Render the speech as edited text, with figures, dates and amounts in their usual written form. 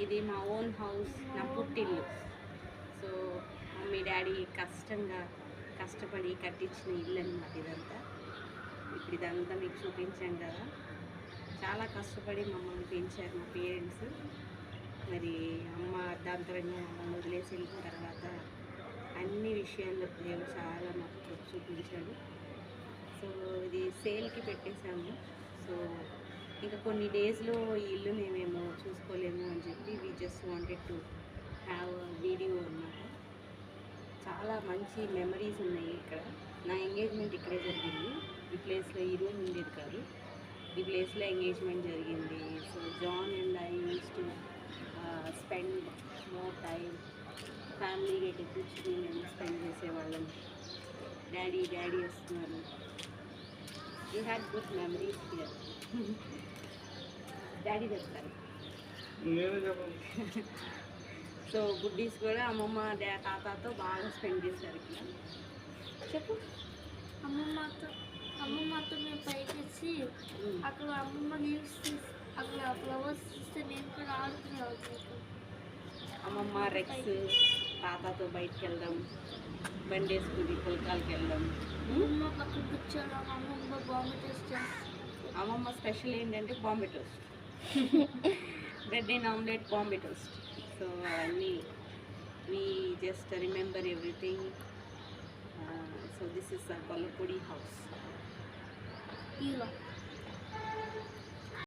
ఇది మా own house, నా పుట్టిల్లు. సో మమ్మీ డాడీ కష్టపడి కట్టించిన ఇల్లు అన్నమాట ఇదంతా. ఇప్పుడు ఇదంతా మీకు చూపించాం కదా. చాలా కష్టపడి మమ్మల్ని పెంచారు మా పేరెంట్స్. మరి అమ్మ అర్ధాంతరంగా మమ్మల్ని వదిలేసి వెళ్ళిన తర్వాత అన్ని విషయాల్లో దేవుడు చాలా మాకు చూపించాడు. సో ఇది సేల్కి పెట్టేశాము. సో ఇంకా కొన్ని డేస్లో ఈ ఇల్లుని మేము చూసుకోలేము అని చెప్పి we just wanted to have video అన్నమాట. చాలా మంచి మెమరీస్ ఉన్నాయి ఇక్కడ. నా ఎంగేజ్మెంట్ ఇక్కడే జరిగింది. ఈ ప్లేస్లో ఈ రూమ్ ఉండేది కాదు, ఈ ప్లేస్లో ఎంగేజ్మెంట్ జరిగింది. So John and I use to spend more time family గట్టి కూర్చుని మేము స్పెండ్ చేసేవాళ్ళం. డాడీ వస్తున్నారు. You had good memories here. Daddy చెప్తారు. సో గుడ్డీస్ కూడా అమ్మమ్మ తాతతో బాగా స్పెండ్ చేశారు ఇక్కడ. చెప్పు. అమ్మమ్మతో మేము పైకి వచ్చి అక్కడ అమ్మమ్మ లీవ్స్ అక్కడ ఫ్లవర్స్ చూస్తే నేను కూడా ఆడుకునేవాళ్ళు. అమ్మమ్మ రెక్స్ తాతతో బయటకు వెళ్ళడం, బండి వేసుకుని పొలకాలకి వెళ్ళడం. అమ్మమ్మ పక్కన కూర్చోవడం, అమ్మమ్మ బాంబే టోస్ట్. అమ్మమ్మ స్పెషల్ ఏంటంటే Bombay toast, bread and omelette Bombay toast. So అవన్నీ we just remember everything. So this is a Kollapudi house.